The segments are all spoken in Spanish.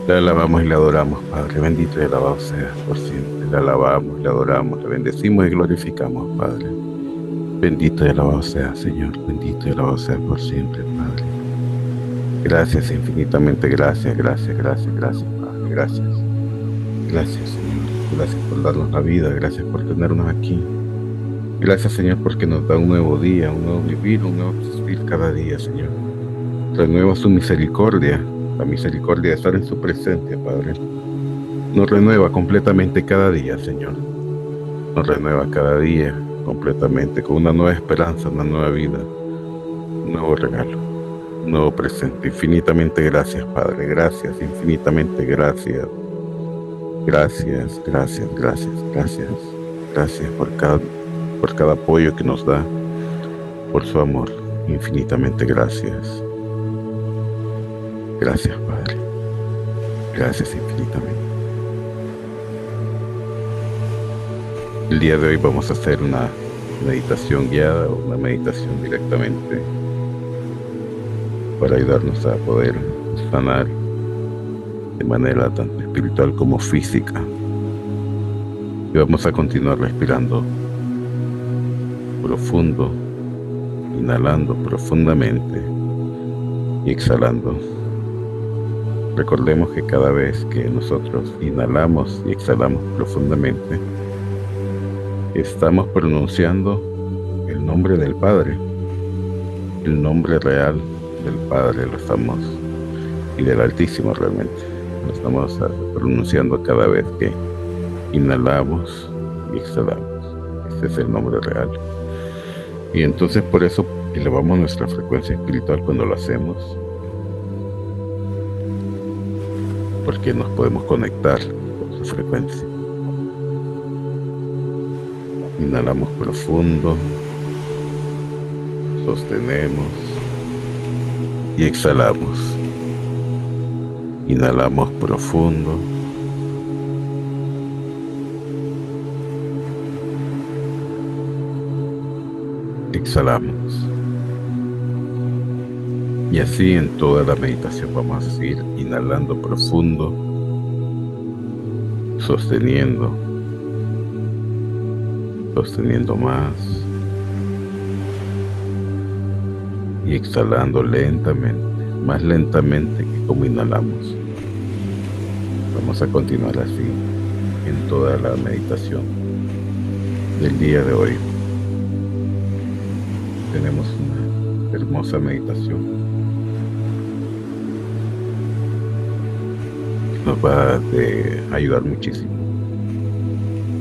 Le alabamos y le adoramos, Padre. Bendito y alabado seas por siempre. Le alabamos, le adoramos, le bendecimos y glorificamos, Padre. Bendito y alabado seas, Señor. Bendito y alabado seas por siempre, Padre. Gracias, infinitamente gracias, gracias, gracias, gracias, Padre. Gracias. Gracias, Señor. Gracias por darnos la vida. Gracias por tenernos aquí. Gracias, Señor, porque nos da un nuevo día, un nuevo vivir, un nuevo existir cada día, Señor. Renueva su misericordia, la misericordia de estar en su presencia, Padre. Nos renueva completamente cada día, Señor. Nos renueva cada día completamente con una nueva esperanza, una nueva vida, un nuevo regalo, un nuevo presente. Infinitamente gracias, Padre. Gracias, infinitamente gracias. Gracias, gracias, gracias, gracias. Gracias por cada apoyo que nos da, por su amor. Infinitamente gracias. Gracias, Padre. Gracias infinitamente. El día de hoy vamos a hacer una meditación guiada o una meditación directamente para ayudarnos a poder sanar de manera tanto espiritual como física. Y vamos a continuar respirando profundo, inhalando profundamente y exhalando. Recordemos que cada vez que nosotros inhalamos y exhalamos profundamente, estamos pronunciando el nombre del Padre, el nombre real del Padre, y del Altísimo realmente. Lo estamos pronunciando cada vez que inhalamos y exhalamos. Este es el nombre real. Y entonces por eso elevamos nuestra frecuencia espiritual cuando lo hacemos, porque nos podemos conectar con su frecuencia. Inhalamos profundo, sostenemos y exhalamos. Inhalamos profundo, exhalamos. Y así en toda la meditación vamos a seguir inhalando profundo, sosteniendo más y exhalando lentamente, más lentamente que como inhalamos. Vamos a continuar así en toda la meditación del día de hoy. Tenemos una hermosa meditación que nos va a ayudar muchísimo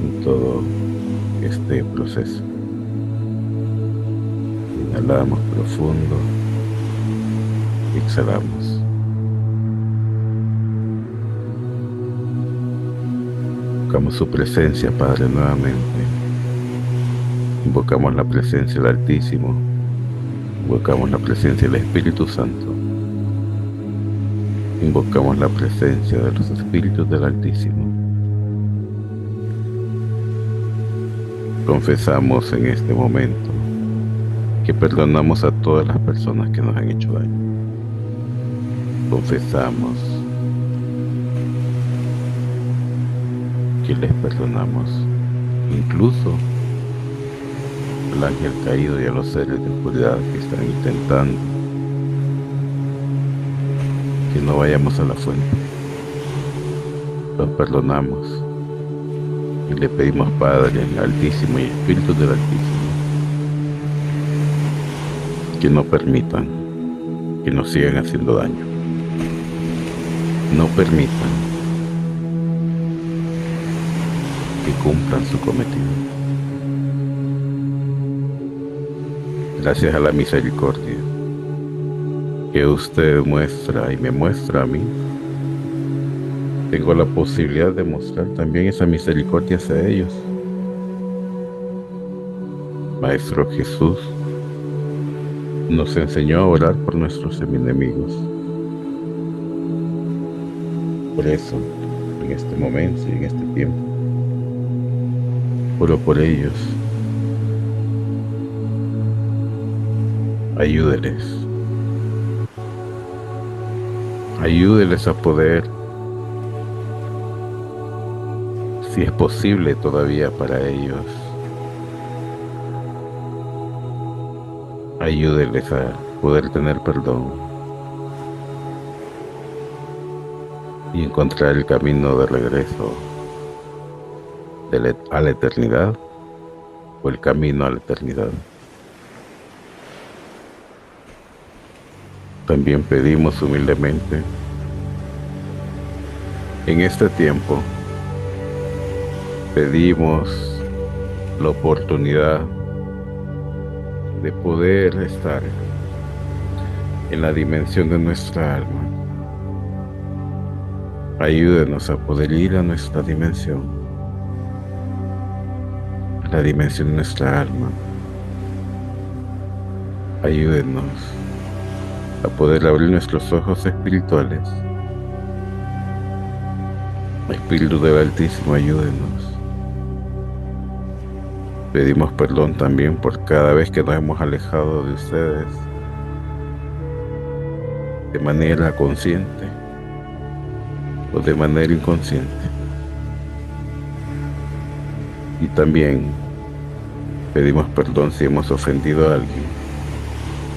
en todo este proceso. Inhalamos profundo, exhalamos. Invocamos su presencia, Padre, nuevamente. Invocamos la presencia del Altísimo. Invocamos la presencia del Espíritu Santo. Invocamos la presencia de los Espíritus del Altísimo. Confesamos en este momento que perdonamos a todas las personas que nos han hecho daño. Confesamos que les perdonamos incluso al ángel caído y a los seres de oscuridad que están intentando que no vayamos a la fuente. Los perdonamos y le pedimos, Padre Altísimo y Espíritu del Altísimo, que no permitan que nos sigan haciendo daño. No permitan que cumplan su cometido. Gracias a la misericordia que usted muestra y me muestra a mí, tengo la posibilidad de mostrar también esa misericordia hacia ellos. Maestro Jesús nos enseñó a orar por nuestros enemigos. Por eso, en este momento y en este tiempo, oro por ellos. Ayúdeles a poder si es posible todavía para ellos, ayúdeles a poder tener perdón y encontrar el camino de regreso a la eternidad, o el camino a la eternidad. También pedimos humildemente en este tiempo, pedimos la oportunidad de poder estar en la dimensión de nuestra alma. Ayúdenos a poder ir a nuestra dimensión, a la dimensión de nuestra alma. Ayúdenos a poder abrir nuestros ojos espirituales. Espíritu del Altísimo, ayúdenos. Pedimos perdón también por cada vez que nos hemos alejado de ustedes de manera consciente o de manera inconsciente. Y también pedimos perdón si hemos ofendido a alguien.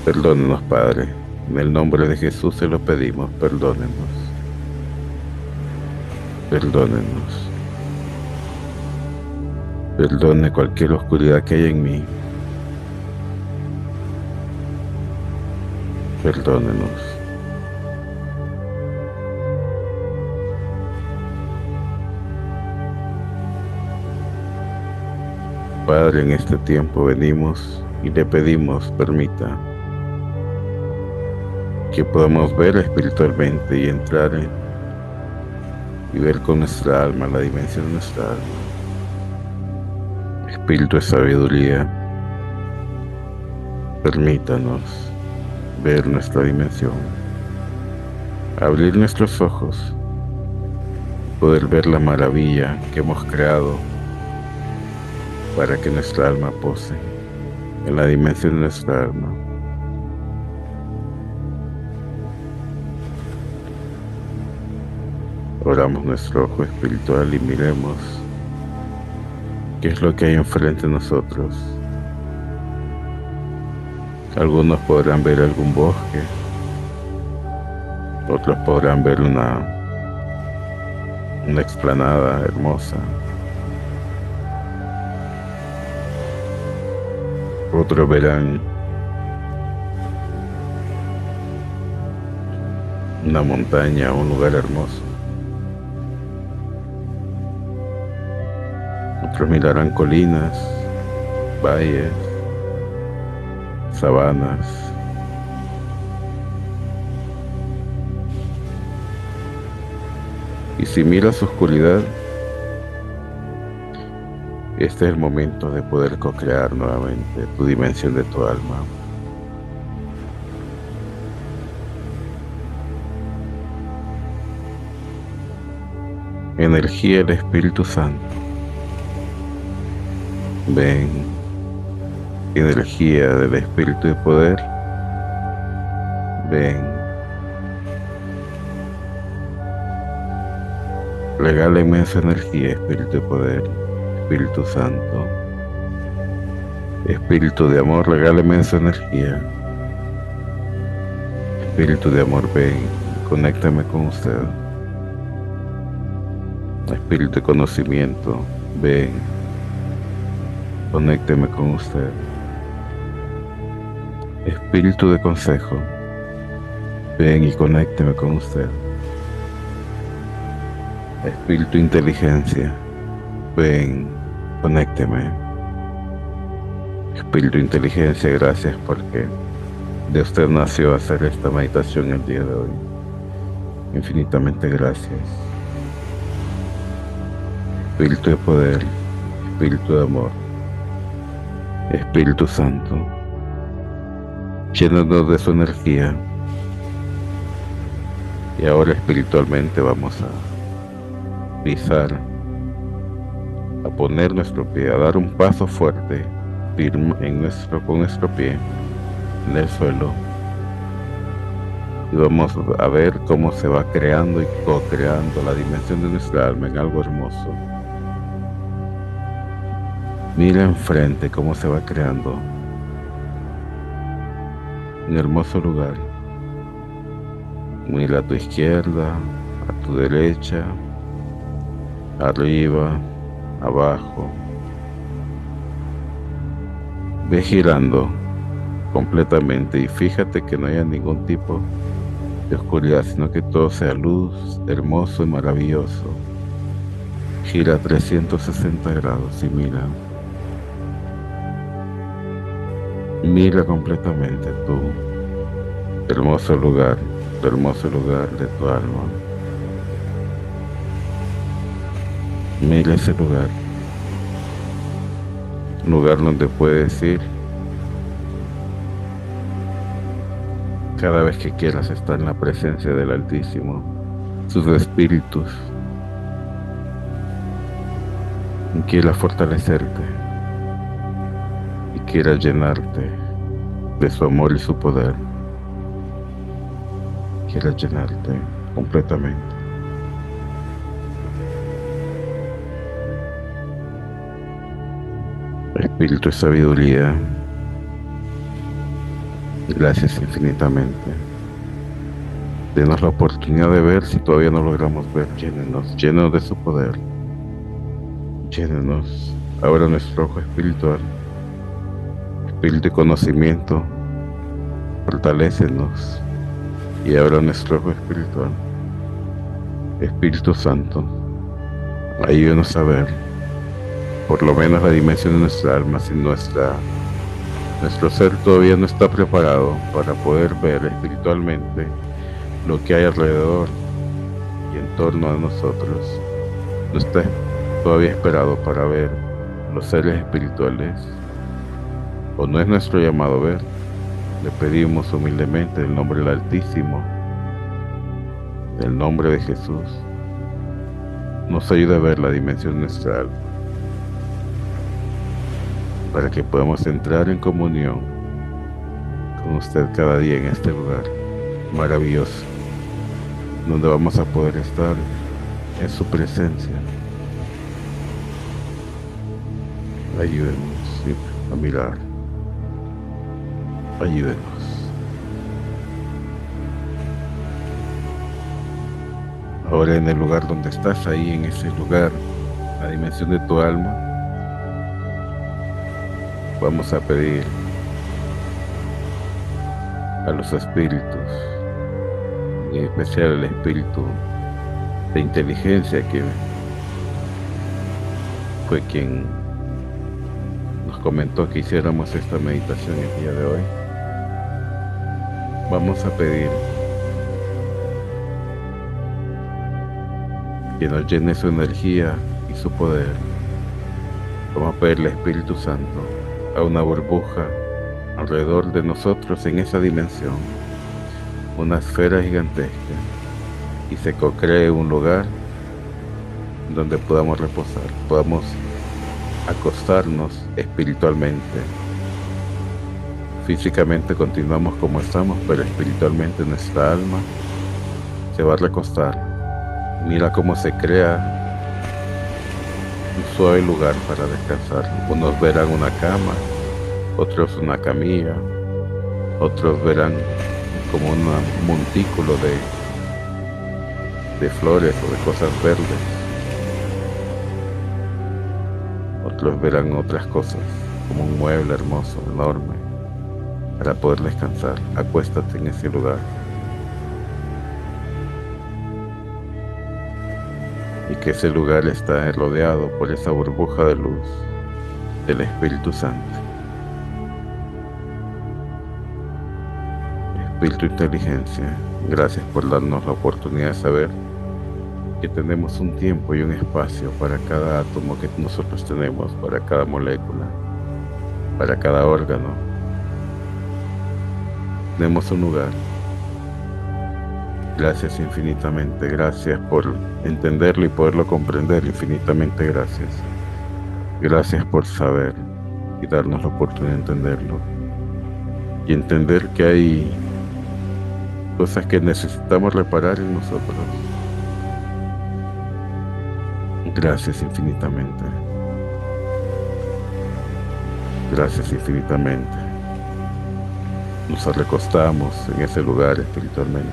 Perdónenos, Padre. En el nombre de Jesús se lo pedimos. Perdónenos. Perdónenos. Perdone cualquier oscuridad que haya en mí. Perdónenos. Padre, en este tiempo venimos y le pedimos, permita que podamos ver espiritualmente y entrar y ver con nuestra alma, la dimensión de nuestra alma. Espíritu de sabiduría, permítanos ver nuestra dimensión, abrir nuestros ojos, poder ver la maravilla que hemos creado para que nuestra alma pose en la dimensión de nuestra alma. Abramos nuestro ojo espiritual y miremos qué es lo que hay enfrente de nosotros. Algunos podrán ver algún bosque, otros podrán ver una explanada hermosa, otros verán una montaña, un lugar hermoso. Otros mirarán colinas, valles, sabanas. Y si miras oscuridad, este es el momento de poder co-crear nuevamente tu dimensión de tu alma. Energía del Espíritu Santo. Ven, energía del Espíritu de poder. Ven. Regálame esa energía, Espíritu de poder, Espíritu Santo. Espíritu de amor, regálame esa energía. Espíritu de amor, ven, conéctame con usted. Espíritu de conocimiento, ven, conécteme con usted. Espíritu de consejo, ven y conécteme con usted. Espíritu de inteligencia, ven, conécteme. Espíritu de inteligencia, gracias porque de usted nació hacer esta meditación el día de hoy. Infinitamente gracias. Espíritu de poder, Espíritu de amor, Espíritu Santo, llénanos de su energía. Y ahora espiritualmente vamos a pisar, a poner nuestro pie, a dar un paso fuerte, firme con nuestro pie en el suelo. Y vamos a ver cómo se va creando y co-creando la dimensión de nuestra alma en algo hermoso. Mira enfrente cómo se va creando un hermoso lugar. Mira a tu izquierda, a tu derecha, arriba, abajo. Ve girando completamente y fíjate que no haya ningún tipo de oscuridad, sino que todo sea luz, hermoso y maravilloso. Gira 360 grados y mira completamente tu hermoso lugar de tu alma. Mira ese lugar, un lugar donde puedes ir cada vez que quieras estar en la presencia del Altísimo, sus espíritus, y quiera fortalecerte y quiera llenarte de su amor y su poder. Quiera llenarte completamente. Espíritu de sabiduría, gracias infinitamente. Denos la oportunidad de ver si todavía no logramos ver. Llénenos de su poder. Llénenos. Abra nuestro ojo espiritual, espíritu de conocimiento. Fortalécenos y abra nuestro ojo espiritual. Espíritu Santo, ayúdanos a ver por lo menos la dimensión de nuestra alma, si nuestro ser todavía no está preparado para poder ver espiritualmente lo que hay alrededor y en torno a nosotros. No está todavía esperado para ver los seres espirituales, o no es nuestro llamado a ver. Le pedimos humildemente en el nombre del Altísimo, en el nombre de Jesús, nos ayude a ver la dimensión de nuestra alma, para que podamos entrar en comunión con usted cada día en este lugar maravilloso, donde vamos a poder estar en su presencia. Ayúdenos a mirar. Ayúdenos. Ahora en el lugar donde estás, ahí en ese lugar, la dimensión de tu alma, vamos a pedir a los espíritus, en especial el espíritu de inteligencia que fue quien nos comentó que hiciéramos esta meditación el día de hoy. Vamos a pedir que nos llene su energía y su poder. Vamos a pedirle al Espíritu Santo a una burbuja alrededor de nosotros en esa dimensión, una esfera gigantesca, y se co-cree un lugar donde podamos reposar, podamos acostarnos espiritualmente. Físicamente continuamos como estamos, pero espiritualmente nuestra alma se va a recostar. Mira cómo se crea un suave lugar para descansar. Unos verán una cama, otros una camilla, otros verán como un montículo de flores o de cosas verdes. Otros verán otras cosas, como un mueble hermoso, enorme, para poder descansar. Acuéstate en ese lugar. Y que ese lugar está rodeado por esa burbuja de luz del Espíritu Santo. Espíritu de inteligencia, gracias por darnos la oportunidad de saber que tenemos un tiempo y un espacio para cada átomo que nosotros tenemos, para cada molécula, para cada órgano. Tenemos un lugar. Gracias infinitamente, gracias por entenderlo y poderlo comprender, infinitamente gracias. Gracias por saber y darnos la oportunidad de entenderlo. Y entender que hay cosas que necesitamos reparar en nosotros. Gracias infinitamente. Gracias infinitamente. Nos recostamos en ese lugar espiritualmente.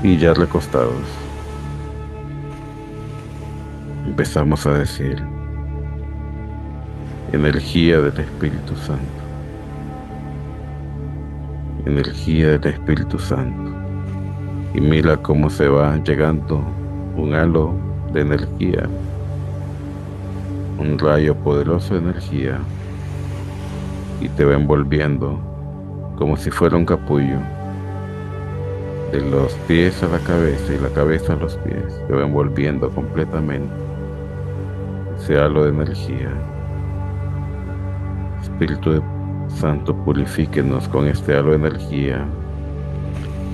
Y ya recostados, empezamos a decir: energía del Espíritu Santo, energía del Espíritu Santo. Y mira cómo se va llegando un halo de energía, un rayo poderoso de energía, y te va envolviendo como si fuera un capullo, de los pies a la cabeza y la cabeza a los pies. Te va envolviendo completamente ese halo de energía. Espíritu Santo, purifíquenos con este halo de energía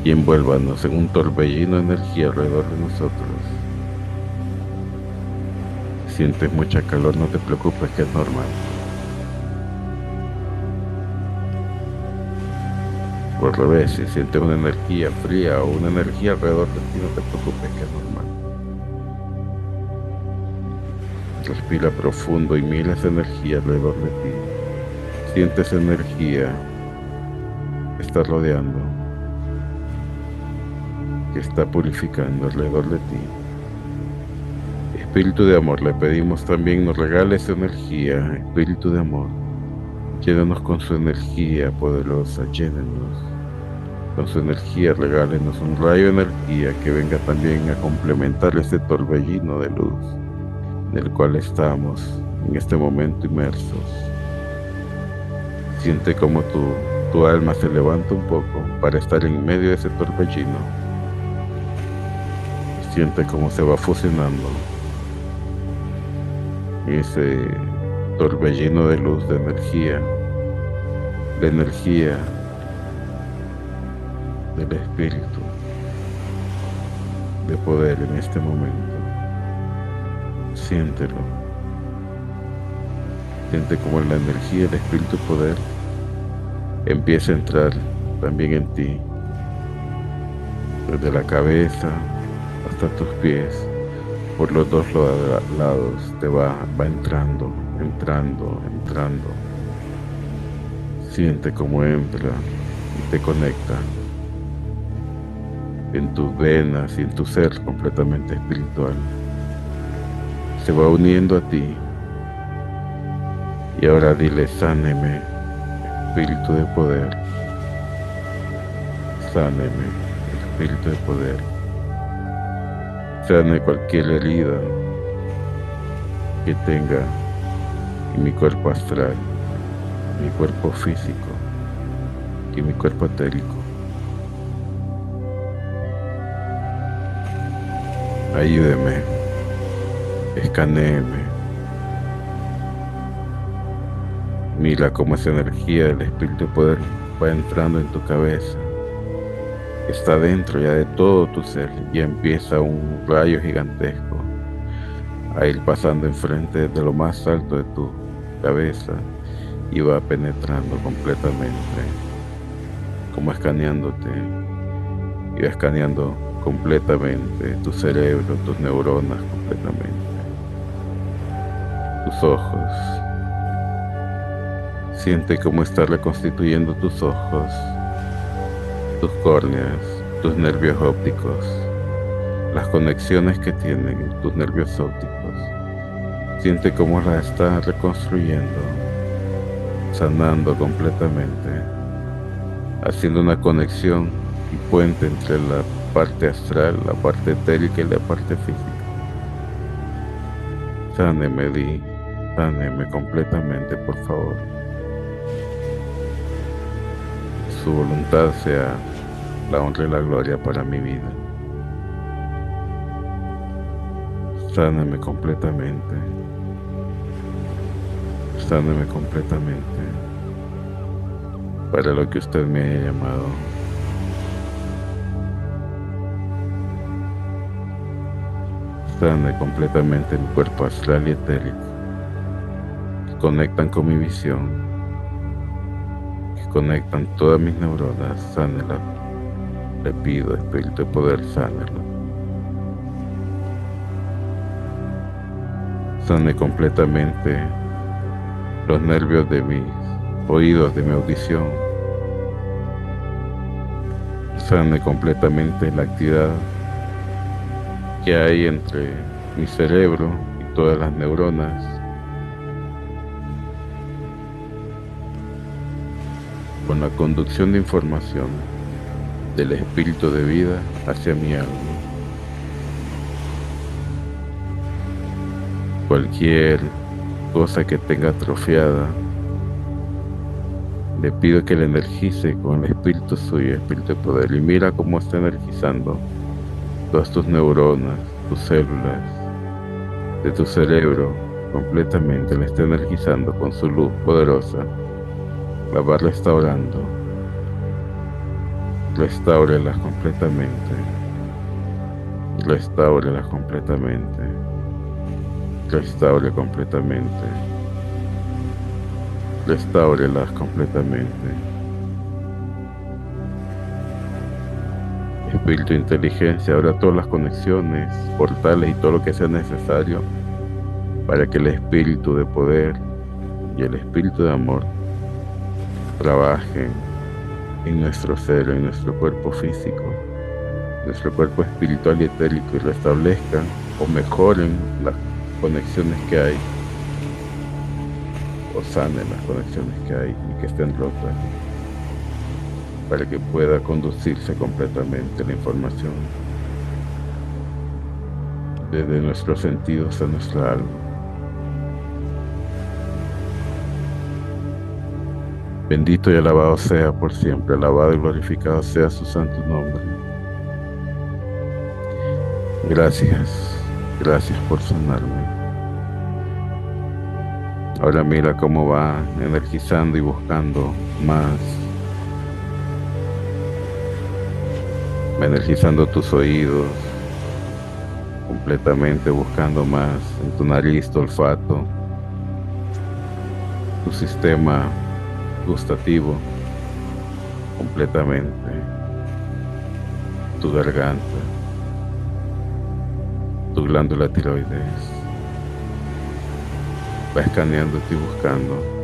y envuélvanos en un torbellino de energía alrededor de nosotros. Si sientes mucha calor, no te preocupes, que es normal. Por al revés, si sientes una energía fría o una energía alrededor de ti, no te preocupes, que es normal. Respira profundo y mira esa energía alrededor de ti. Siente esa energía que está rodeando, que está purificando alrededor de ti. Espíritu de amor, le pedimos también nos regale esa energía. Espíritu de amor, llénanos con su energía poderosa, llénenos con su energía, regálenos un rayo de energía que venga también a complementar ese torbellino de luz en el cual estamos en este momento inmersos. Siente como tu alma se levanta un poco para estar en medio de ese torbellino. Siente cómo se va fusionando ese torbellino de luz, de energía, la energía del Espíritu de poder en este momento. Siéntelo. Siente como la energía del Espíritu de poder empieza a entrar también en ti, desde la cabeza hasta tus pies, por los dos lados, te va entrando. Siente cómo entra y te conecta en tus venas y en tu ser completamente espiritual. Se va uniendo a ti. Y ahora dile: sáneme, Espíritu de poder. Sáneme, Espíritu de poder. Sane cualquier herida que tenga en mi cuerpo astral, mi cuerpo físico y mi cuerpo etérico. Ayúdeme, escanéeme. Mira cómo esa energía del Espíritu de poder va entrando en tu cabeza. Está dentro ya de todo tu ser. Ya empieza un rayo gigantesco a ir pasando enfrente de lo más alto de tu cabeza y va penetrando completamente, como escaneándote, y va escaneando completamente tu cerebro, tus neuronas completamente, tus ojos. Siente cómo está reconstituyendo tus ojos, tus córneas, tus nervios ópticos, las conexiones que tienen tus nervios ópticos. Siente cómo la está reconstruyendo, sanando completamente, haciendo una conexión y puente entre la parte astral, la parte etérica y la parte física. Sáneme, sáneme completamente, por favor. Su voluntad sea la honra y la gloria para mi vida. Sáname completamente. Sáname completamente para lo que usted me haya llamado. Sane completamente mi cuerpo astral y etérico, que conectan con mi visión, que conectan todas mis neuronas. Sánela. Le pido, Espíritu de poder, sánelo. Sane completamente los nervios de mis oídos, de mi audición. Sane completamente la actividad que hay entre mi cerebro y todas las neuronas, con la conducción de información del espíritu de vida hacia mi alma. Cualquier cosa que tenga atrofiada, le pido que le energice con el espíritu suyo, espíritu de poder. Y mira cómo está energizando todas tus neuronas, tus células de tu cerebro completamente. Le está energizando con su luz poderosa. La va restaurando. Restáurelas completamente. Restáurelas completamente. Restaure completamente. Restáurelas completamente. Espíritu de inteligencia, abra todas las conexiones, portales y todo lo que sea necesario para que el espíritu de poder y el espíritu de amor trabajen en nuestro ser, en nuestro cuerpo físico, nuestro cuerpo espiritual y etérico, y restablezcan o mejoren las conexiones que hay, o sanen las conexiones que hay y que estén rotas, para que pueda conducirse completamente la información desde nuestros sentidos a nuestra alma. Bendito y alabado sea por siempre, alabado y glorificado sea su santo nombre. Gracias, gracias por sanarme. Ahora mira cómo va energizando y buscando más. Va energizando tus oídos, completamente buscando más en tu nariz, tu olfato, tu sistema gustativo, completamente, tu garganta, tu glándula tiroides. Va escaneándote y buscando.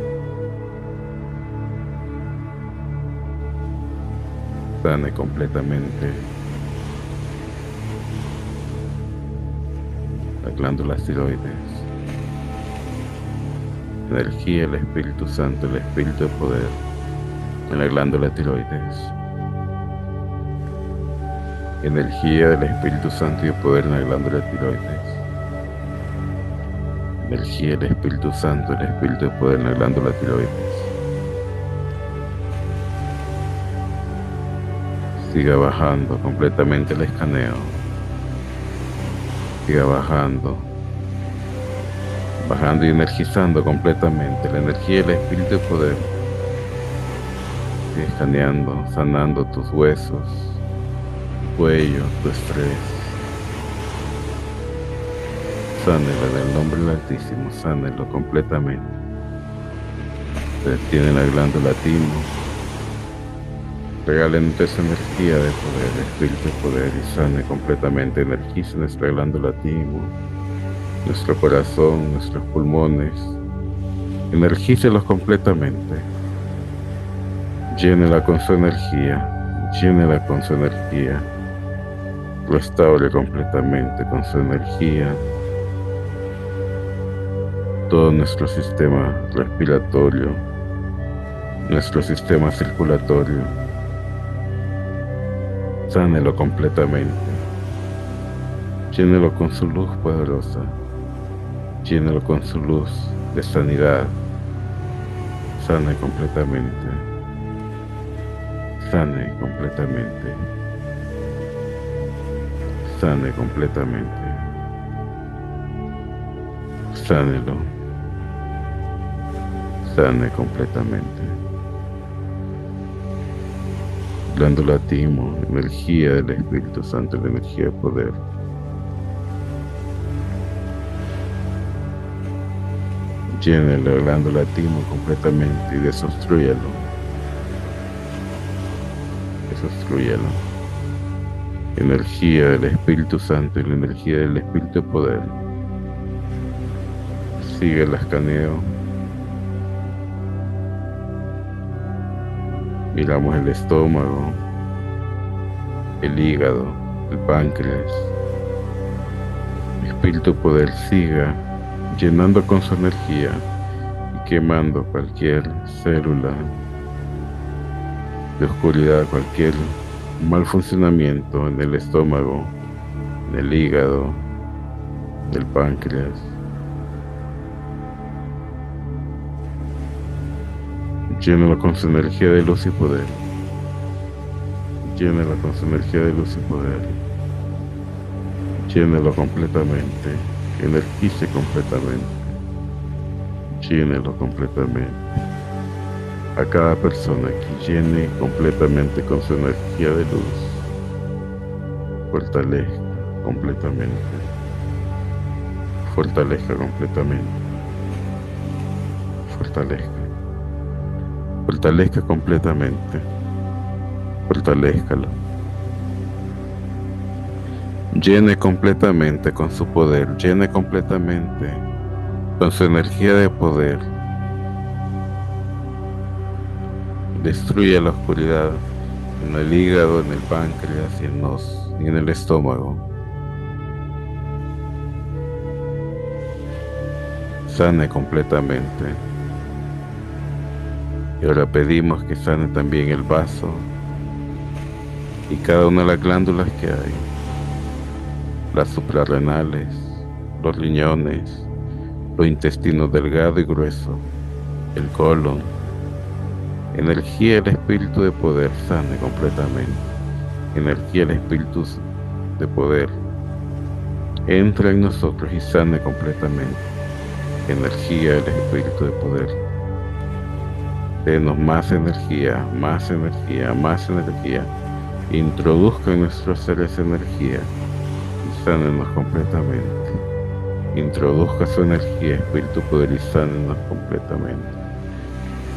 Sane completamente las glándulas tiroides. Energía del Espíritu Santo, el Espíritu de poder en la glándula tiroides. Energía del Espíritu Santo y de poder en la glándula tiroides. Energía del Espíritu Santo, el Espíritu de poder en la glándula tiroides. Siga bajando completamente el escaneo. Siga bajando. Bajando y energizando completamente la energía del Espíritu de poder. Sigue escaneando, sanando tus huesos, tu cuello, tu estrés. Sánelo en el nombre del Altísimo, sánelo completamente. Detiene la glándula timo. Regalen esa energía de poder, espíritu de poder, y sane completamente. Energice nuestra glándula timo, nuestro corazón, nuestros pulmones. Energicélos completamente. Llénela con su energía. Llénela con su energía. Restaure completamente con su energía todo nuestro sistema respiratorio, nuestro sistema circulatorio. Sánelo completamente. Llénelo con su luz poderosa. Llénelo con su luz de sanidad. Sane completamente. Sane completamente. Sane completamente. Sánelo. Sane completamente. Glándula timo, energía del Espíritu Santo, la energía de poder. Llénelo, glándula timo completamente y desobstrúyalo. Desobstrúyalo. Energía del Espíritu Santo y la energía del Espíritu de poder. Sigue el escaneo. Miramos el estómago, el hígado, el páncreas. Espíritu poder siga llenando con su energía y quemando cualquier célula de oscuridad, cualquier mal funcionamiento en el estómago, en el hígado, del páncreas. Llénalo con su energía de luz y poder. Llénalo con su energía de luz y poder. Llénalo completamente. Energice completamente. Llénelo completamente. A cada persona que llene completamente con su energía de luz. Fortalezca completamente. Fortalezca completamente. Fortalezca. Fortalezca completamente. Fortalézcalo. Llene completamente con su poder. Llene completamente con su energía de poder. Destruye la oscuridad en el hígado, en el páncreas y en el estómago. Sane completamente. Y ahora pedimos que sane también el vaso y cada una de las glándulas que hay, las suprarrenales, los riñones, los intestinos delgado y grueso, el colon. Energía del espíritu de poder sane completamente. Energía del espíritu de poder entra en nosotros y sane completamente. Energía del espíritu de poder. Denos más energía, más energía, más energía. Introduzca en nuestros seres energía y sánenos completamente. Introduzca su energía, espíritu poder y sánenos completamente.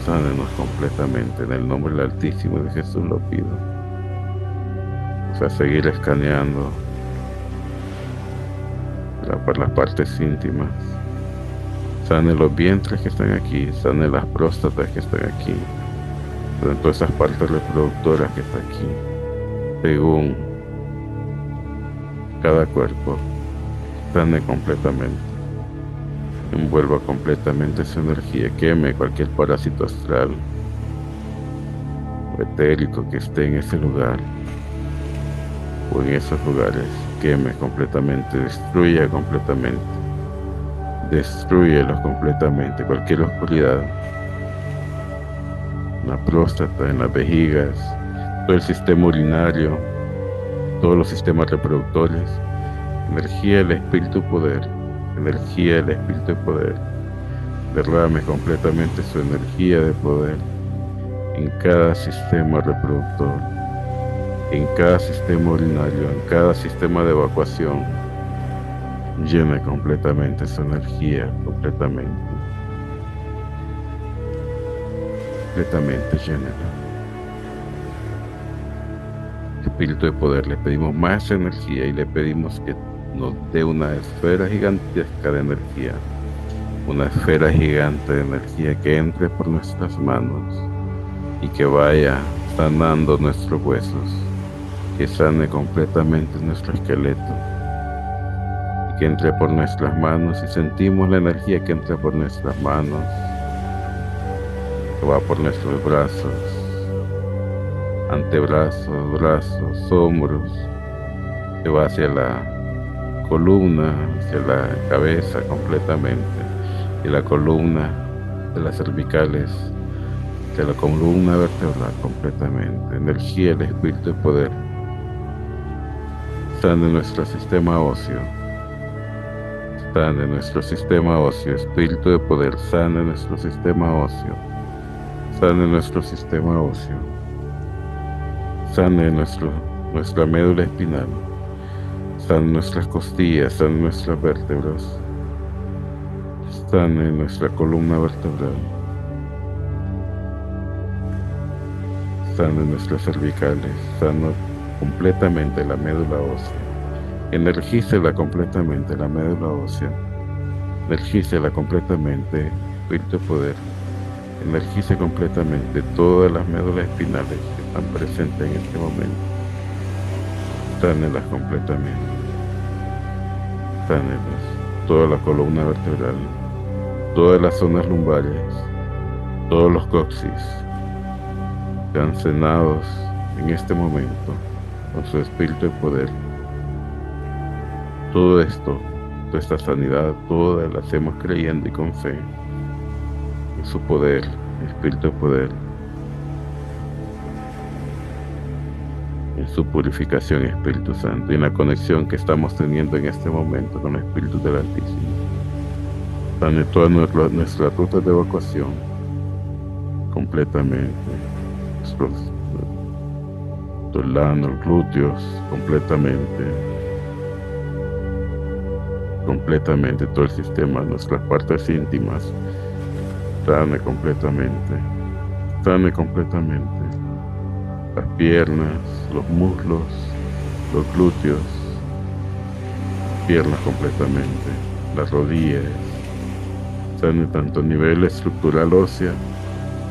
Sánenos completamente. En el nombre del Altísimo de Jesús lo pido. O sea, seguir escaneando por las partes íntimas. Sane los vientres que están aquí, sane las próstatas que están aquí, sane todas esas partes reproductoras que están aquí, según cada cuerpo, sane completamente, envuelva completamente su energía, queme cualquier parásito astral o etérico que esté en ese lugar o en esos lugares, queme completamente, destruya completamente. Destrúyelos completamente, cualquier oscuridad, en la próstata, en las vejigas, todo el sistema urinario, todos los sistemas reproductores, energía del espíritu poder, energía del espíritu poder, derrame completamente su energía de poder en cada sistema reproductor, en cada sistema urinario, en cada sistema de evacuación. Llena completamente su energía, completamente llénala. Espíritu de poder, le pedimos más energía y le pedimos que nos dé una esfera gigantesca de energía, una esfera gigante de energía que entre por nuestras manos y que vaya sanando nuestros huesos, que sane completamente nuestro esqueleto, que entre por nuestras manos y sentimos la energía que entra por nuestras manos, que va por nuestros brazos, antebrazos, brazos, hombros, que va hacia la columna, hacia la cabeza completamente, y la columna de las cervicales, hacia la columna vertebral completamente. Energía del espíritu de poder sane nuestro sistema óseo. Sane nuestro sistema óseo, espíritu de poder, sane nuestro sistema óseo, sane nuestro sistema óseo, sane nuestra médula espinal, sane nuestras costillas, sane nuestras vértebras, sane nuestra columna vertebral, sane nuestras cervicales, sane completamente la médula ósea. Energícela completamente la médula ósea. Energícela completamente, espíritu de poder. Energice completamente todas las médulas espinales que están presentes en este momento. Sánelas completamente. Sánelas. Toda la columna vertebral, todas las zonas lumbares, todos los coxis, sean sanados en este momento con su espíritu de poder. Todo esto, toda esta sanidad, toda la hacemos creyendo y con fe en su poder, espíritu de poder, en su purificación, Espíritu Santo, y en la conexión que estamos teniendo en este momento con el Espíritu del Altísimo. Sane todas nuestras rutas de evacuación completamente, nuestros lanos, glúteos, completamente todo el sistema, nuestras partes íntimas, sane completamente, las piernas, los muslos, los glúteos, piernas completamente, las rodillas, sane tanto a nivel estructural ósea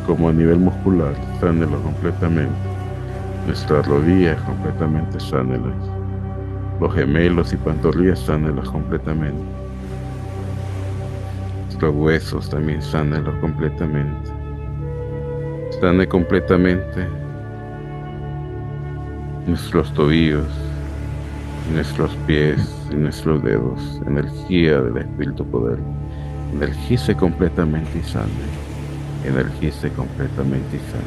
como a nivel muscular, sánelo completamente, nuestras rodillas completamente sánelas, los gemelos y pantorrillas sánelos completamente, nuestros huesos también sánelos completamente, sane completamente nuestros tobillos, nuestros pies y nuestros dedos, energía del Espíritu Poder, energice completamente y sane, energice completamente y sane,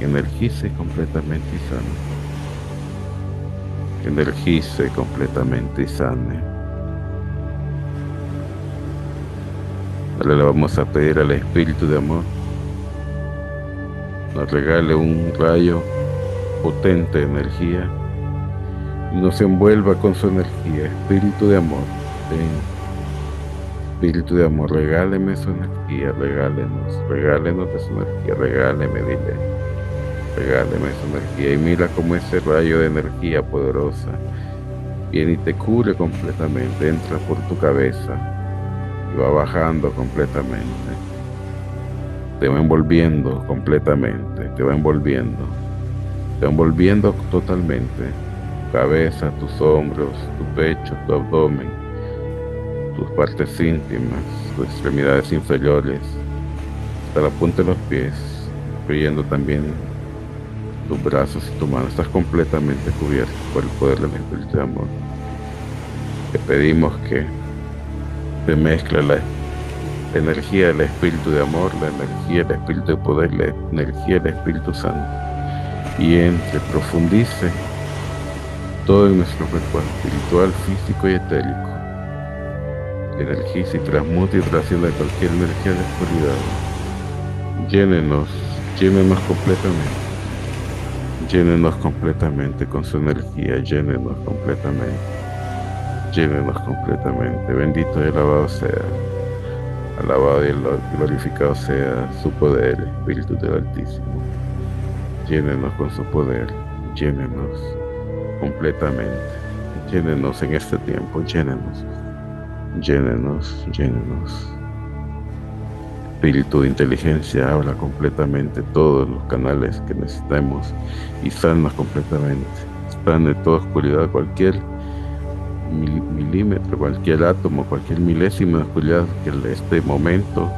energice completamente y sane, energice completamente y sane. Ahora le vamos a pedir al Espíritu de Amor nos regale un rayo potente de energía y nos envuelva con su energía. Espíritu de amor, ven. Espíritu de amor, regáleme su energía, regálenos de su energía, regáleme, dile, regáleme su energía. Y mira cómo ese rayo de energía poderosa viene y te cubre completamente, entra por tu cabeza y va bajando completamente, te va envolviendo completamente, te va envolviendo totalmente, tu cabeza, tus hombros, tu pecho, tu abdomen, tus partes íntimas, tus extremidades inferiores, hasta la punta de los pies, incluyendo también tus brazos y tu mano. Estás completamente cubierto por el poder del Espíritu de Amor. Te pedimos que te mezcle la energía del Espíritu de Amor, la energía del Espíritu de Poder, la energía del Espíritu Santo, y entre, profundice todo en nuestro cuerpo espiritual, físico y etérico. Energice y transmute y trascienda cualquier energía de oscuridad. Llénenos completamente con su energía, llénenos completamente. Bendito y alabado sea, alabado y glorificado sea su poder, Espíritu del Altísimo. Llénenos con su poder, llénenos completamente, llénenos en este tiempo, llénenos. Espíritu de inteligencia, habla completamente todos los canales que necesitemos y sana completamente, sane toda oscuridad, cualquier milímetro, cualquier átomo, cualquier milésima de oscuridad que en este momento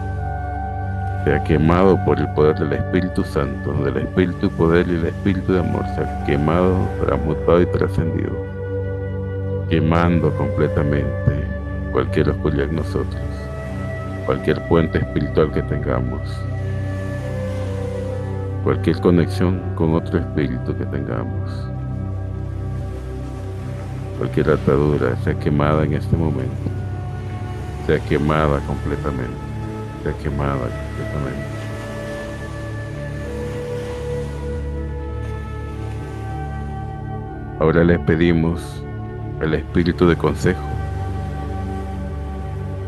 sea quemado por el poder del Espíritu Santo, del Espíritu de Poder y el Espíritu de Amor, sea quemado, transmutado y trascendido, quemando completamente cualquier oscuridad en nosotros, cualquier puente espiritual que tengamos, cualquier conexión con otro espíritu que tengamos, cualquier atadura sea quemada en este momento, sea quemada completamente. Ahora les pedimos al espíritu de consejo,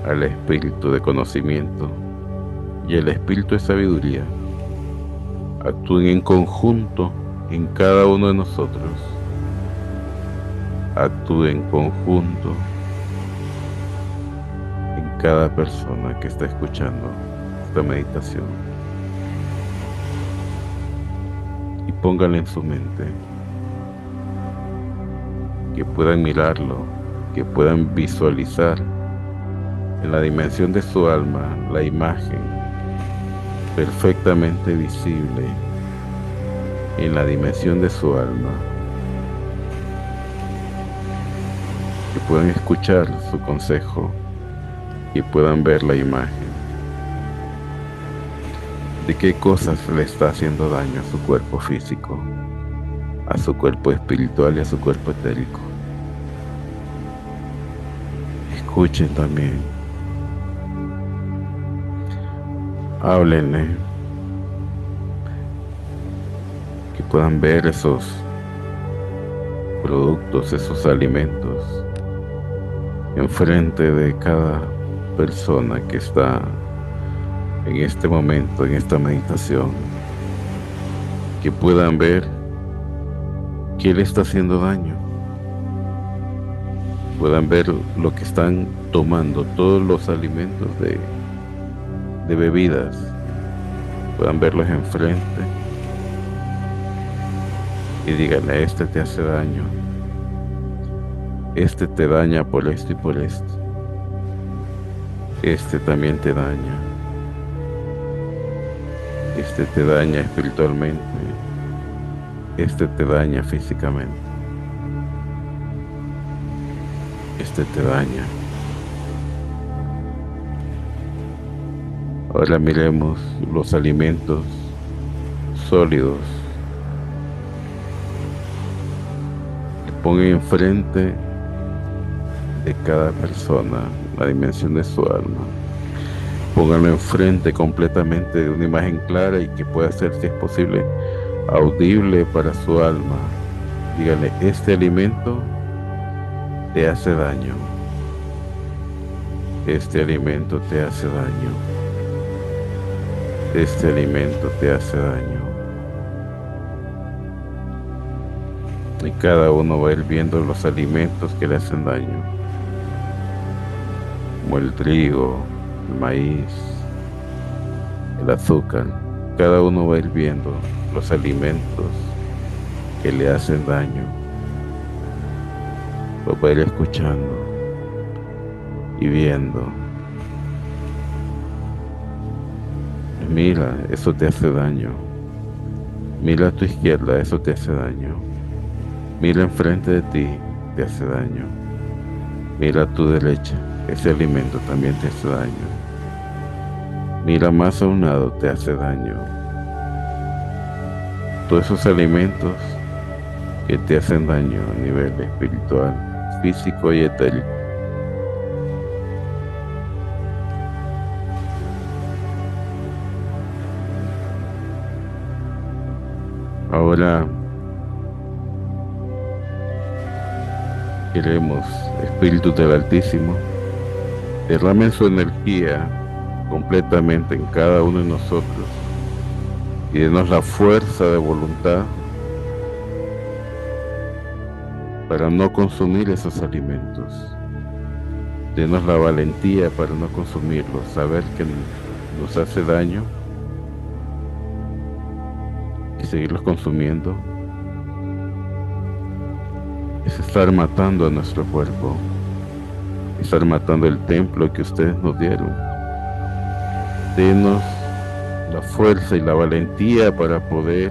al espíritu de conocimiento y el espíritu de sabiduría actúen en conjunto en cada uno de nosotros. Actúen en conjunto en cada persona que está escuchando esta meditación. póngalo en su mente, que puedan mirarlo, que puedan visualizar en la dimensión de su alma la imagen perfectamente visible en la dimensión de su alma, que puedan escuchar su consejo, que puedan ver la imagen de qué cosas le está haciendo daño a su cuerpo físico, a su cuerpo espiritual y a su cuerpo etérico. Escuchen también, háblenle, que puedan ver esos productos, esos alimentos enfrente de cada persona que está en este momento, en esta meditación, que puedan ver qué le está haciendo daño, puedan ver lo que están tomando, todos los alimentos de bebidas, puedan verlos enfrente y díganle: este te hace daño, este te daña por esto y por esto, este también te daña, este te daña espiritualmente, este te daña físicamente, este te daña. Ahora miremos los alimentos sólidos. Que pongan enfrente de cada persona la dimensión de su alma. Pónganlo enfrente completamente de una imagen clara y que pueda ser, si es posible, audible para su alma. Díganle: este alimento te hace daño. Este alimento te hace daño. Este alimento te hace daño. Y cada uno va a ir viendo los alimentos que le hacen daño, como el trigo, el maíz, el azúcar. Cada uno va a ir viendo los alimentos que le hacen daño. Lo va a ir escuchando y viendo. Mira, eso te hace daño. Mira a tu izquierda, eso te hace daño. Mira enfrente de ti, te hace daño. Mira a tu derecha, ese alimento también te hace daño. Mira más a un lado, te hace daño. Todos esos alimentos que te hacen daño a nivel espiritual, físico y etérico. Ahora queremos, Espíritu del Altísimo, derramen su energía completamente en cada uno de nosotros y denos la fuerza de voluntad para no consumir esos alimentos. Denos la valentía para no consumirlos, saber que nos hace daño y seguirlos consumiendo es estar matando a nuestro cuerpo, estar matando el templo que ustedes nos dieron. Denos la fuerza y la valentía para poder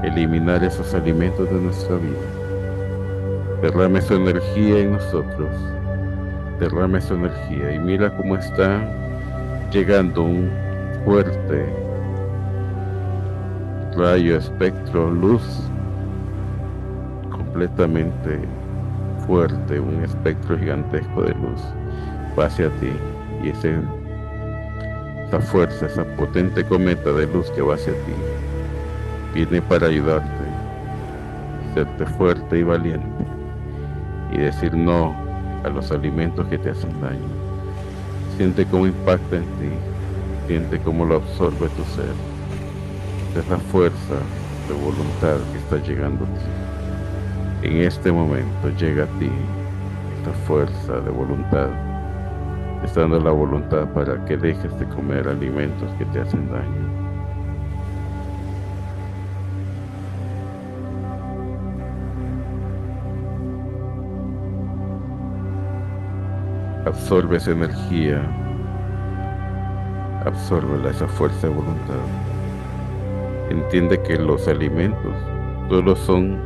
eliminar esos alimentos de nuestra vida. Derrame su energía en nosotros, derrame su energía y mira cómo está llegando un fuerte rayo, espectro, luz completamente fuerte, un espectro gigantesco de luz va hacia ti, y esa fuerza, esa potente cometa de luz que va hacia ti viene para ayudarte, hacerte fuerte y valiente y decir no a los alimentos que te hacen daño. Siente cómo impacta en ti, siente cómo lo absorbe tu ser. Esa es la fuerza de voluntad que está llegando a ti. En este momento llega a ti esta fuerza de voluntad, está dando la voluntad para que dejes de comer alimentos que te hacen daño. Absorbe esa energía, absórbela, esa fuerza de voluntad. Entiende que los alimentos solo son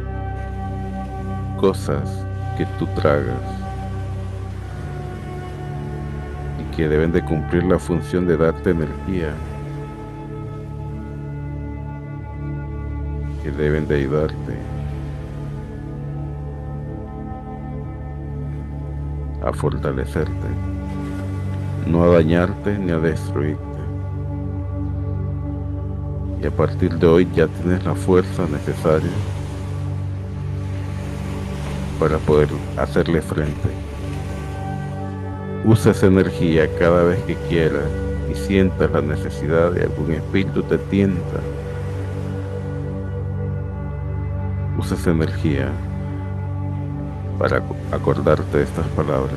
cosas que tú tragas y que deben de cumplir la función de darte energía, que deben de ayudarte a fortalecerte, no a dañarte ni a destruirte. Y a partir de hoy ya tienes la fuerza necesaria para poder hacerle frente. Usa esa energía cada vez que quieras y sientas la necesidad de algún espíritu te tienta. Usa esa energía para acordarte de estas palabras,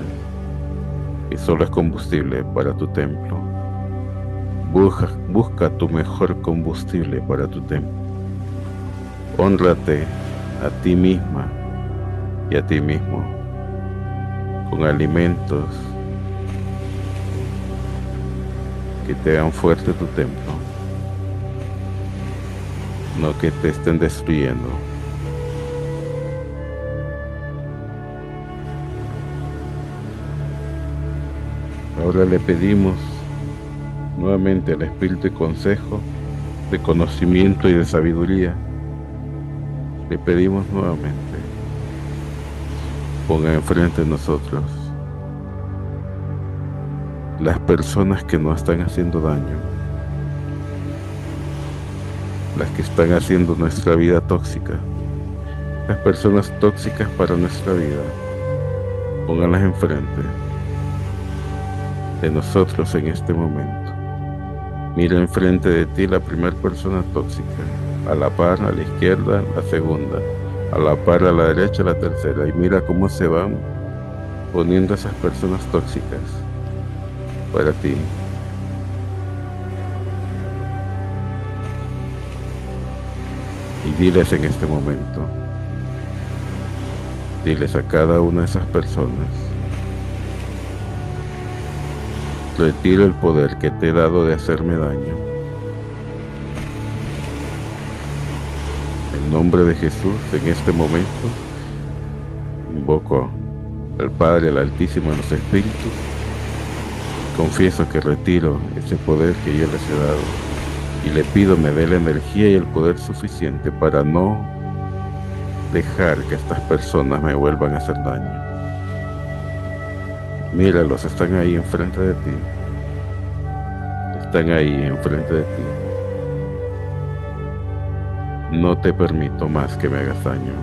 que solo es combustible para tu templo. Busca tu mejor combustible para tu templo. Hónrate a ti misma y a ti mismo con alimentos que te hagan fuerte tu templo, no que te estén destruyendo. Ahora le pedimos nuevamente al Espíritu de consejo, de conocimiento y de sabiduría. Le pedimos nuevamente, ponga enfrente de nosotros las personas que nos están haciendo daño, las que están haciendo nuestra vida tóxica, las personas tóxicas para nuestra vida. Pónganlas enfrente de nosotros en este momento. Mira enfrente de ti la primera persona tóxica, a la par, a la izquierda, la segunda, a la par, a la derecha, la tercera, y mira cómo se van poniendo esas personas tóxicas para ti. Y diles en este momento, diles a cada una de esas personas: retiro el poder que te he dado de hacerme daño. En nombre de Jesús, en este momento, invoco al Padre, al Altísimo, a los Espíritus. Confieso que retiro ese poder que yo les he dado y le pido me dé la energía y el poder suficiente para no dejar que estas personas me vuelvan a hacer daño. Míralos, están ahí enfrente de ti. Están ahí enfrente de ti. No te permito más que me hagas daño.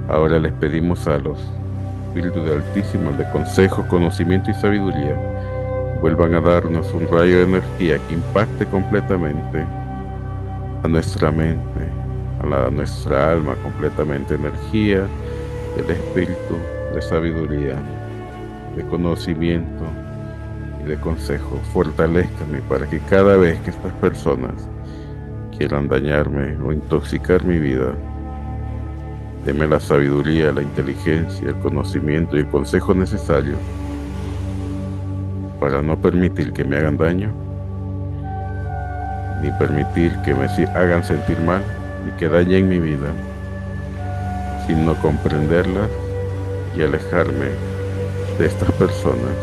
Ahora les pedimos a los Espíritus del Altísimo, de consejo, conocimiento y sabiduría, vuelvan a darnos un rayo de energía que impacte completamente a nuestra mente, a nuestra alma completamente. Energía del Espíritu de sabiduría, de conocimiento y de consejo. Fortalézcame para que cada vez que estas personas quieran dañarme o intoxicar mi vida, deme la sabiduría, la inteligencia, el conocimiento y el consejo necesario para no permitir que me hagan daño, ni permitir que me hagan sentir mal, ni que dañen mi vida, sino comprenderlas y alejarme de estas personas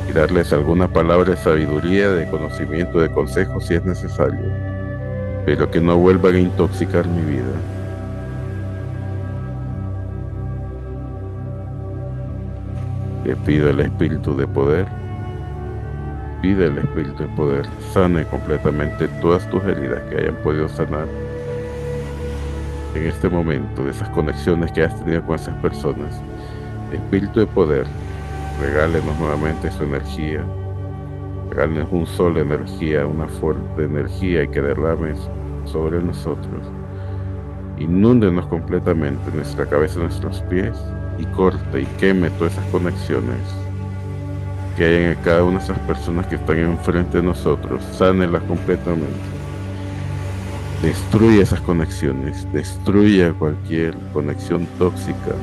y darles alguna palabra de sabiduría, de conocimiento, de consejo si es necesario, pero que no vuelvan a intoxicar mi vida. Le pido el Espíritu de poder, pide el Espíritu de poder, sane completamente todas tus heridas que hayan podido sanar en este momento, de esas conexiones que has tenido con esas personas. Espíritu de poder, regálenos nuevamente su energía, regálenos un sol de energía, una fuerte energía y que derrames sobre nosotros. Inúndenos completamente nuestra cabeza, nuestros pies, y corte y queme todas esas conexiones que hay en cada una de esas personas que están enfrente de nosotros. Sánelas completamente. Destruye esas conexiones, destruye cualquier conexión tóxica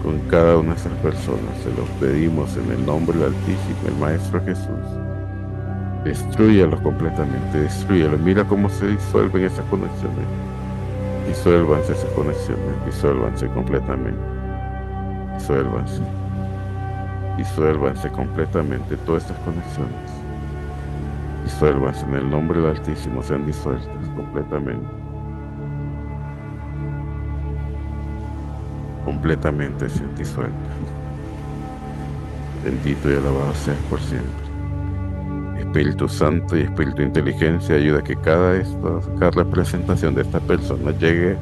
con cada una de esas personas. Se los pedimos en el nombre del Altísimo, el Maestro Jesús. Destrúyalos completamente, destrúyalos. Mira cómo se disuelven esas conexiones. Disuélvanse esas conexiones, disuélvanse completamente. Disuélvanse. Disuélvanse completamente todas estas conexiones. Disuélvanse en el nombre del Altísimo, sean disueltas completamente. Completamente sean disueltas. Bendito y alabado seas por siempre. Espíritu Santo y Espíritu de Inteligencia, ayuda a que cada representación de esta persona llegue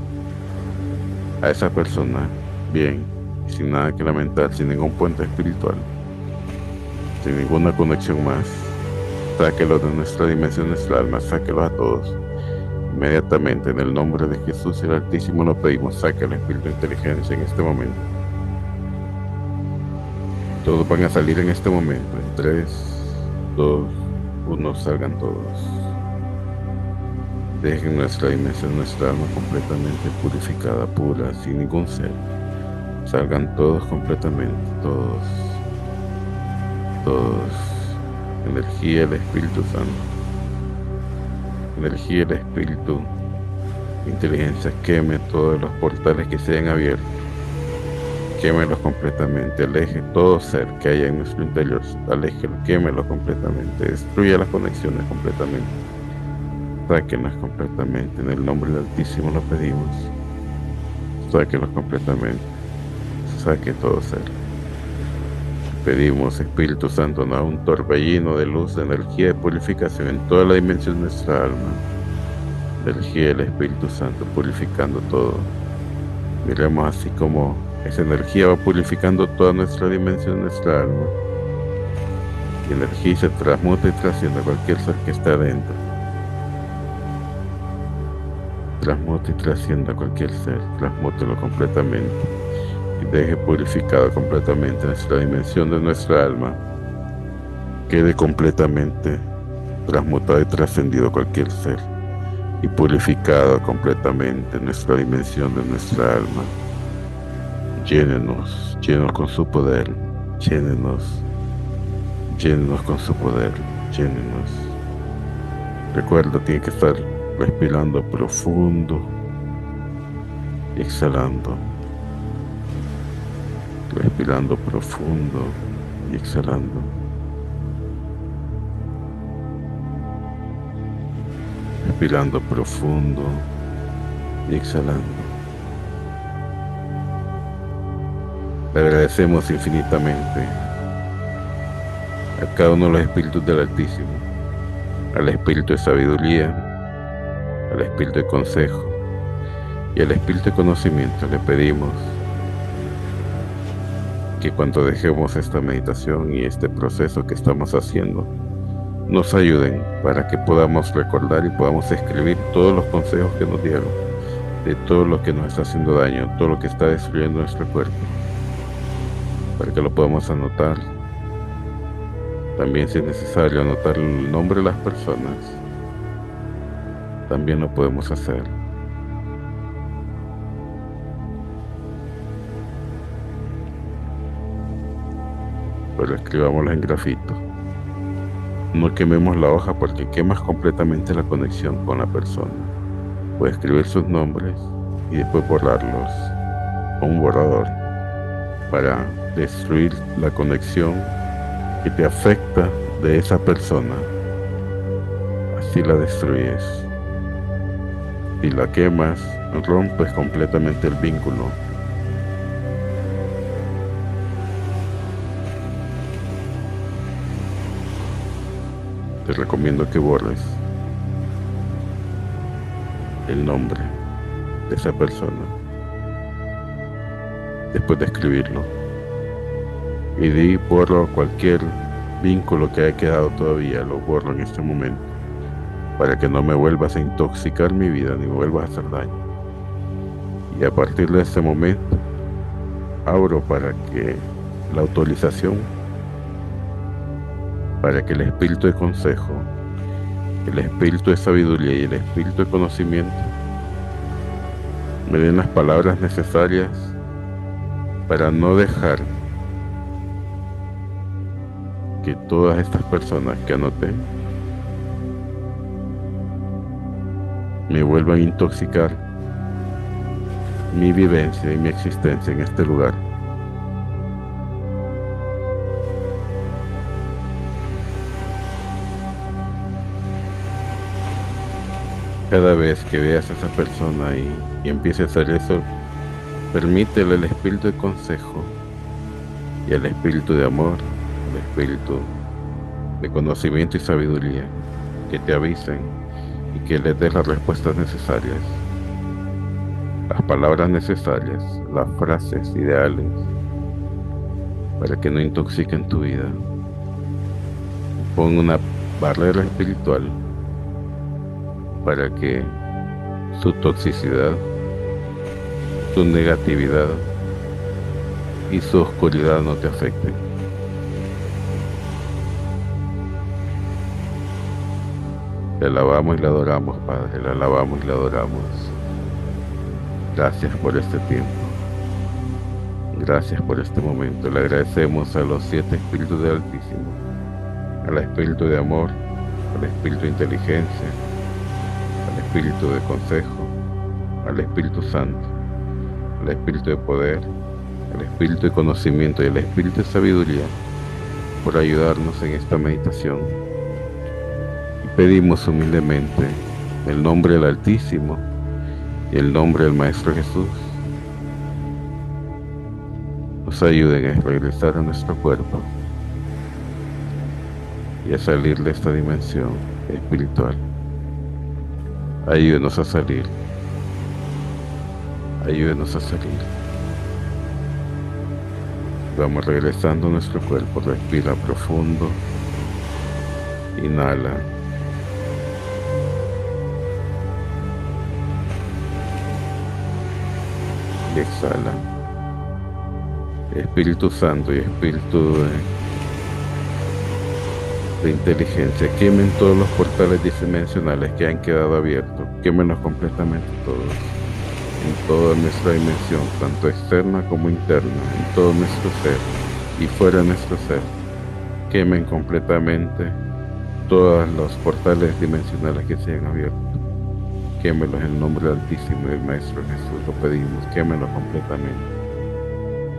a esa persona bien, sin nada que lamentar, sin ningún puente espiritual, sin ninguna conexión más. Sáquelos de nuestra dimensión, nuestra alma, sáquelos a todos. Inmediatamente, en el nombre de Jesús y el Altísimo, lo pedimos, saque el Espíritu de Inteligencia en este momento. Todos van a salir en este momento. En 3, 2, 1, salgan todos. Dejen nuestra dimensión, nuestra alma completamente purificada, pura, sin ningún ser. Salgan todos completamente, todos. Energía del Espíritu Santo. Energía del Espíritu. Inteligencia, queme todos los portales que se hayan abierto. Quémelos completamente. Aleje todo ser que haya en nuestro interior. Aléjelo, quémelo completamente. Destruya las conexiones completamente. Sáquenlas completamente. En el nombre del Altísimo lo pedimos. Sáquenlos completamente. Saque todo ser. Pedimos, Espíritu Santo, no, un torbellino de luz, de energía, de purificación en toda la dimensión de nuestra alma. Energía del Espíritu Santo purificando todo. Miremos así como esa energía va purificando toda nuestra dimensión, nuestra alma. Y energía se transmuta y trasciende a cualquier ser que está adentro. Transmuta y trasciende a cualquier ser. Transmútelo completamente. Y deje purificado completamente nuestra dimensión de nuestra alma. Quede completamente transmutado y trascendido a cualquier ser. Y purificado completamente nuestra dimensión de nuestra alma. Llénenos con su poder, llénenos con su poder, llénenos. Recuerda, tiene que estar respirando profundo y exhalando. Respirando profundo y exhalando. Respirando profundo y exhalando. Le agradecemos infinitamente a cada uno de los espíritus del Altísimo, al espíritu de sabiduría, al espíritu de consejo y al espíritu de conocimiento. Le pedimos que cuando dejemos esta meditación y este proceso que estamos haciendo, nos ayuden para que podamos recordar y podamos escribir todos los consejos que nos dieron, de todo lo que nos está haciendo daño, todo lo que está destruyendo nuestro cuerpo, para que lo podamos anotar. También, si es necesario, anotar el nombre de las personas, también lo podemos hacer. Pero escribámoslo en grafito. No quememos la hoja porque quemas completamente la conexión con la persona. Puedes escribir sus nombres y después borrarlos con un borrador para destruir la conexión que te afecta de esa persona. Así la destruyes. Si la quemas, rompes completamente el vínculo. Te recomiendo que borres el nombre de esa persona después de escribirlo, y borro cualquier vínculo que haya quedado todavía, lo borro en este momento para que no me vuelvas a intoxicar mi vida ni me vuelvas a hacer daño. Y a partir de este momento abro para que la autorización para que el espíritu de consejo el espíritu de sabiduría y el espíritu de conocimiento me den las palabras necesarias para no dejar que todas estas personas que anoté me vuelvan a intoxicar mi vivencia y mi existencia en este lugar. Cada vez que veas a esa persona y empiece a hacer eso, permítele al espíritu de consejo y al espíritu de amor, al espíritu de conocimiento y sabiduría que te avisen y que les des las respuestas necesarias, las palabras necesarias, las frases ideales para que no intoxiquen tu vida. Pon una barrera espiritual para que su toxicidad, su negatividad y su oscuridad no te afecten. Le alabamos y le adoramos, Padre, le alabamos y le adoramos. Gracias por este tiempo. Gracias por este momento. Le agradecemos a los 7 espíritus del Altísimo, al espíritu de amor, al espíritu de inteligencia, al espíritu de consejo, al Espíritu Santo, al espíritu de poder, al espíritu de conocimiento y al espíritu de sabiduría por ayudarnos en esta meditación. Y pedimos humildemente el nombre del Altísimo y el nombre del Maestro Jesús nos ayuden a regresar a nuestro cuerpo y a salir de esta dimensión espiritual. Ayúdenos a salir. Ayúdenos a salir. Vamos regresando a nuestro cuerpo. Respira profundo. Inhala. Y exhala. Espíritu Santo y Espíritu de inteligencia, quemen todos los portales dimensionales que han quedado abiertos, quémenlos completamente todos, en toda nuestra dimensión, tanto externa como interna, en todo nuestro ser y fuera de nuestro ser. Quemen completamente todos los portales dimensionales que se hayan abierto. Quémelos en el nombre del Altísimo y del Maestro Jesús, lo pedimos, quémenlos completamente.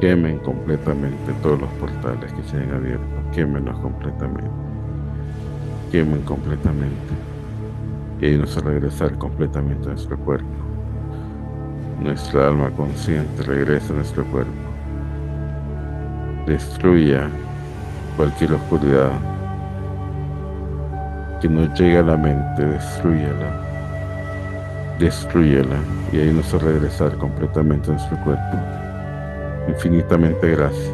Quemen completamente todos los portales que se hayan abierto, quémenlos completamente. Quemen completamente y ayúdenos a regresar completamente a nuestro cuerpo. Nuestra alma consciente regresa a nuestro cuerpo. Destruya cualquier oscuridad que nos llegue a la mente, destrúyela y ayúdenos a regresar completamente a nuestro cuerpo. Infinitamente gracias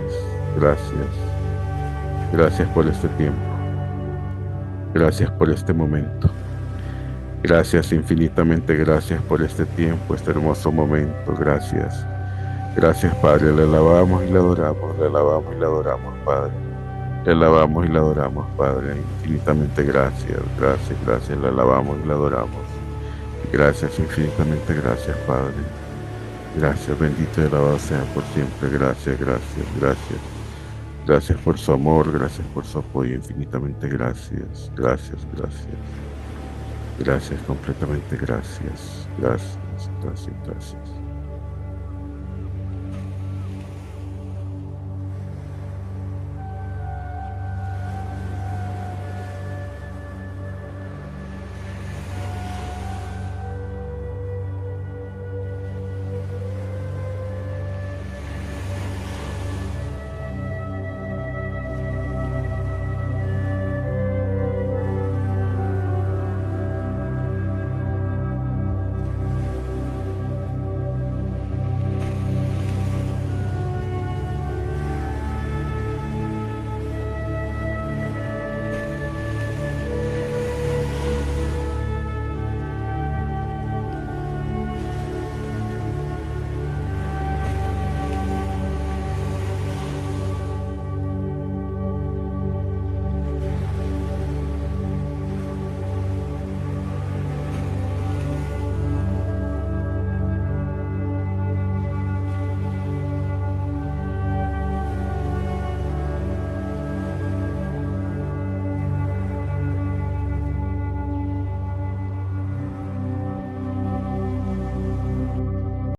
por este tiempo. Gracias por este momento. Gracias, infinitamente gracias por este tiempo, este hermoso momento. Gracias. Gracias, Padre. Le alabamos y le adoramos. Le alabamos y le adoramos, Padre. Le alabamos y le adoramos, Padre. Infinitamente gracias. Le alabamos y le adoramos. Gracias, infinitamente gracias, Padre. Gracias, bendito y alabado sea por siempre. Gracias. Gracias por su amor, gracias por su apoyo, infinitamente gracias. Gracias, completamente gracias. Gracias.